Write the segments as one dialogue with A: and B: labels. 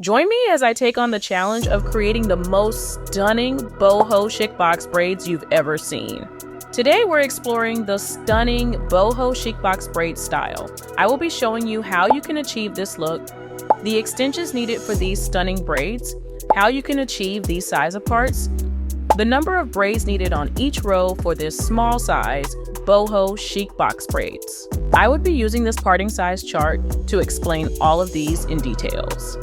A: Join me as I take on the challenge of creating the most stunning boho chic box braids you've ever seen. Today we're exploring the stunning boho chic box braid style. I will be showing you how you can achieve this look, the extensions needed for these stunning braids, how you can achieve these size of parts, the number of braids needed on each row for this small size boho chic box braids. I would be using this parting size chart to explain all of these in details.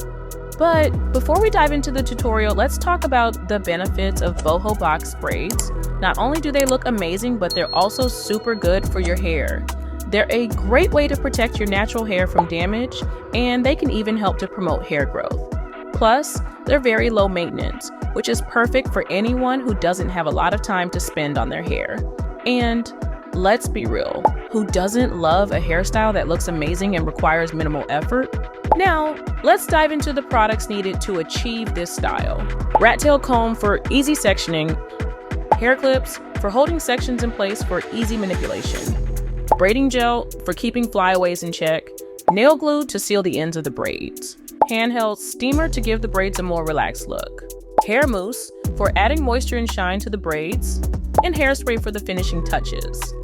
A: But before we dive into the tutorial, let's talk about the benefits of boho box braids. Not only do they look amazing, but they're also super good for your hair. They're a great way to protect your natural hair from damage, and they can even help to promote hair growth. Plus, they're very low maintenance, which is perfect for anyone who doesn't have a lot of time to spend on their hair. And let's be real, who doesn't love a hairstyle that looks amazing and requires minimal effort? Now, let's dive into the products needed to achieve this style. Rat tail comb for easy sectioning, hair clips for holding sections in place for easy manipulation, braiding gel for keeping flyaways in check, nail glue to seal the ends of the braids, handheld steamer to give the braids a more relaxed look, hair mousse for adding moisture and shine to the braids, and hairspray for the finishing touches.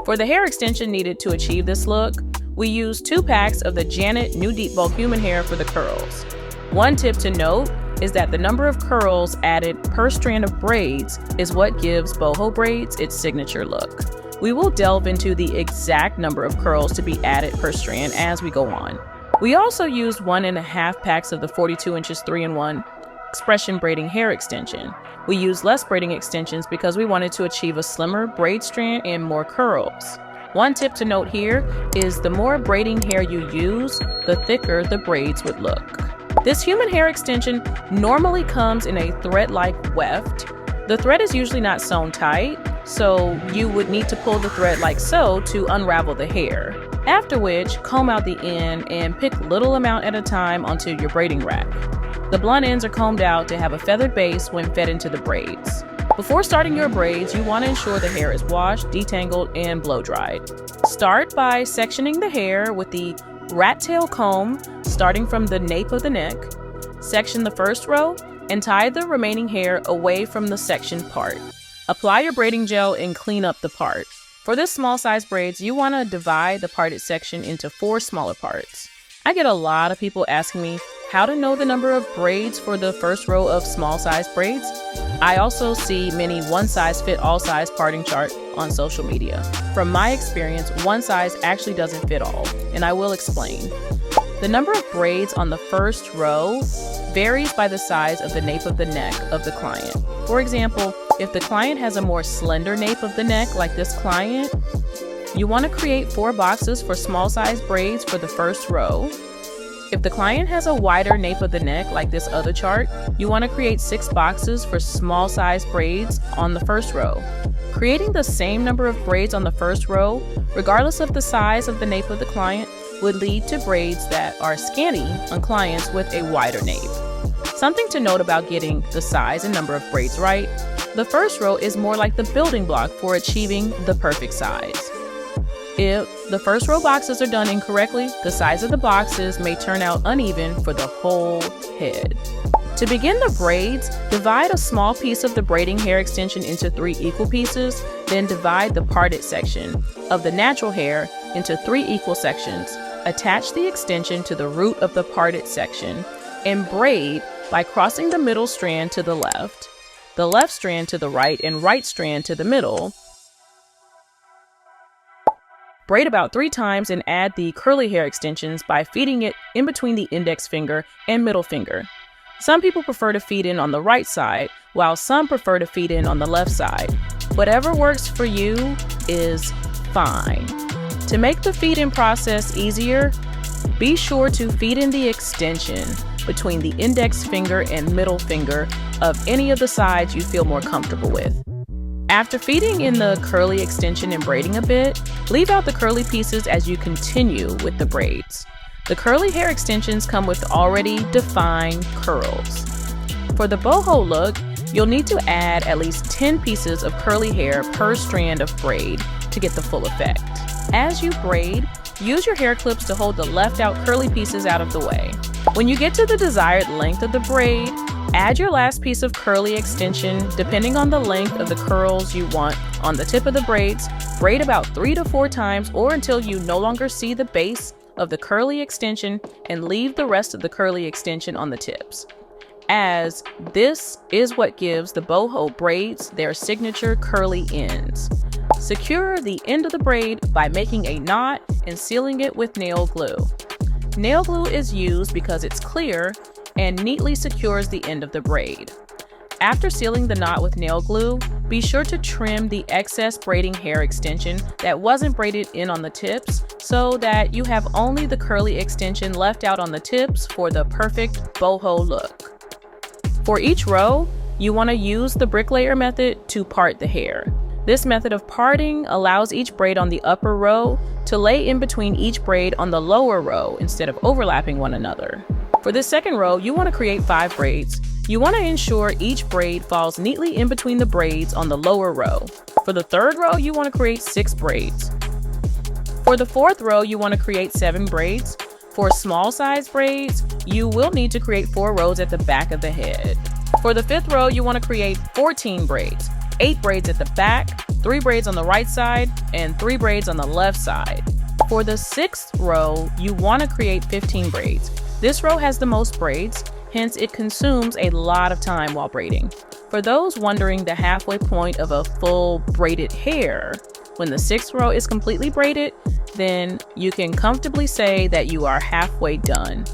A: For the hair extension needed to achieve this look, we use 2 packs of the Janet New Deep Bulk Human Hair for the curls. One tip to note is that the number of curls added per strand of braids is what gives boho braids its signature look. We will delve into the exact number of curls to be added per strand as we go on. We also used 1.5 packs of the 42 inches 3-in-1 expression braiding hair extension. We used less braiding extensions because we wanted to achieve a slimmer braid strand and more curls. One tip to note here is the more braiding hair you use, the thicker the braids would look. This human hair extension normally comes in a thread-like weft. The thread is usually not sewn tight, so you would need to pull the thread like so to unravel the hair. After which, comb out the end and pick little amount at a time onto your braiding rack. The blunt ends are combed out to have a feathered base when fed into the braids. Before starting your braids, you want to ensure the hair is washed, detangled, and blow dried. Start by sectioning the hair with the rat tail comb starting from the nape of the neck. Section the first row and tie the remaining hair away from the sectioned part. Apply your braiding gel and clean up the part. For this small size braids, you want to divide the parted section into 4 smaller parts. I get a lot of people asking me how to know the number of braids for the first row of small size braids. I also see many one size fit all size parting chart on social media. From my experience, one size actually doesn't fit all, and I will explain. The number of braids on the first row varies by the size of the nape of the neck of the client. For example, if the client has a more slender nape of the neck like this client, you want to create 4 boxes for small size braids for the first row. If the client has a wider nape of the neck like this other chart, you want to create 6 boxes for small size braids on the first row. Creating the same number of braids on the first row, regardless of the size of the nape of the client, would lead to braids that are scanty on clients with a wider nape. Something to note about getting the size and number of braids right, the first row is more like the building block for achieving the perfect size. If the first row boxes are done incorrectly, the size of the boxes may turn out uneven for the whole head. To begin the braids, divide a small piece of the braiding hair extension into 3 equal pieces, then divide the parted section of the natural hair into 3 equal sections. Attach the extension to the root of the parted section and braid by crossing the middle strand to the left strand to the right, and right strand to the middle. Braid about 3 times and add the curly hair extensions by feeding it in between the index finger and middle finger. Some people prefer to feed in on the right side, while some prefer to feed in on the left side. Whatever works for you is fine. To make the feed-in process easier, be sure to feed in the extension between the index finger and middle finger of any of the sides you feel more comfortable with. After feeding in the curly extension and braiding a bit, leave out the curly pieces as you continue with the braids. The curly hair extensions come with already defined curls. For the boho look, you'll need to add at least 10 pieces of curly hair per strand of braid to get the full effect. As you braid, use your hair clips to hold the left out curly pieces out of the way. When you get to the desired length of the braid, add your last piece of curly extension depending on the length of the curls you want on the tip of the braids. Braid about 3 to 4 times or until you no longer see the base of the curly extension, and leave the rest of the curly extension on the tips, as this is what gives the boho braids their signature curly ends. Secure the end of the braid by making a knot and sealing it with nail glue. Nail glue is used because it's clear and neatly secures the end of the braid. After sealing the knot with nail glue, be sure to trim the excess braiding hair extension that wasn't braided in on the tips so that you have only the curly extension left out on the tips for the perfect boho look. For each row, you want to use the bricklayer method to part the hair. This method of parting allows each braid on the upper row to lay in between each braid on the lower row instead of overlapping one another. For this second row, you want to create 5 braids. You want to ensure each braid falls neatly in between the braids on the lower row. For the third row, you want to create 6 braids. For the fourth row, you want to create 7 braids. For small size braids, you will need to create 4 rows at the back of the head. For the fifth row, you want to create 14 braids, 8 braids at the back, 3 braids on the right side, and 3 braids on the left side. For the sixth row, you want to create 15 braids. This row has the most braids, hence it consumes a lot of time while braiding. For those wondering the halfway point of a full braided hair, when the sixth row is completely braided, then you can comfortably say that you are halfway done.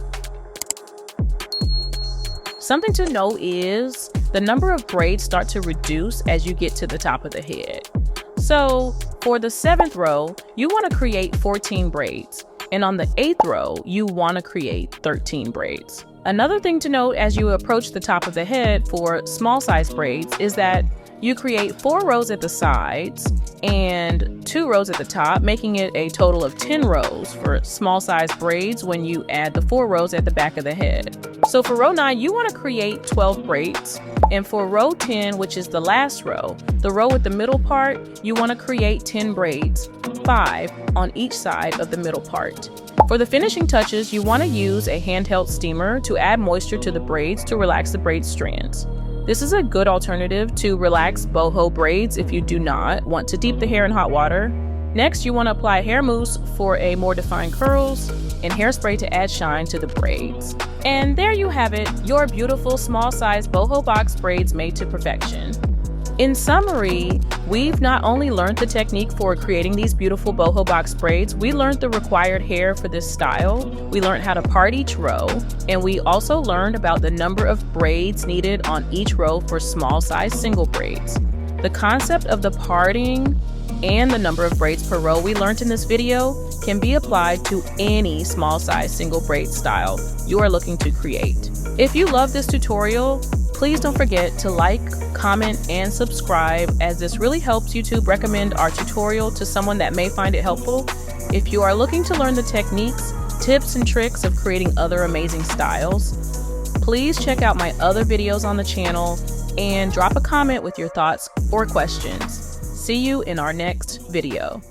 A: Something to note is the number of braids start to reduce as you get to the top of the head. So for the 7th row, you want to create 14 braids. And on the 8th row, you want to create 13 braids. Another thing to note as you approach the top of the head for small size braids is that you create 4 rows at the sides and 2 rows at the top, making it a total of 10 rows for small size braids when you add the 4 rows at the back of the head. So for row 9, you want to create 12 braids. And for row 10, which is the last row, the row with the middle part, you want to create 10 braids, 5 on each side of the middle part. For the finishing touches, you want to use a handheld steamer to add moisture to the braids to relax the braid strands. This is a good alternative to relax boho braids if you do not want to deep the hair in hot water. Next, you want to apply hair mousse for a more defined curls and hairspray to add shine to the braids. And there you have it, your beautiful small size boho box braids made to perfection. In summary, we've not only learned the technique for creating these beautiful boho box braids, we learned the required hair for this style, we learned how to part each row, and we also learned about the number of braids needed on each row for small size single braids. The concept of the parting and the number of braids per row we learned in this video can be applied to any small size single braid style you are looking to create. If you love this tutorial, please don't forget to like, comment, and subscribe, as this really helps YouTube recommend our tutorial to someone that may find it helpful. If you are looking to learn the techniques, tips, and tricks of creating other amazing styles, please check out my other videos on the channel and drop a comment with your thoughts or questions. See you in our next video.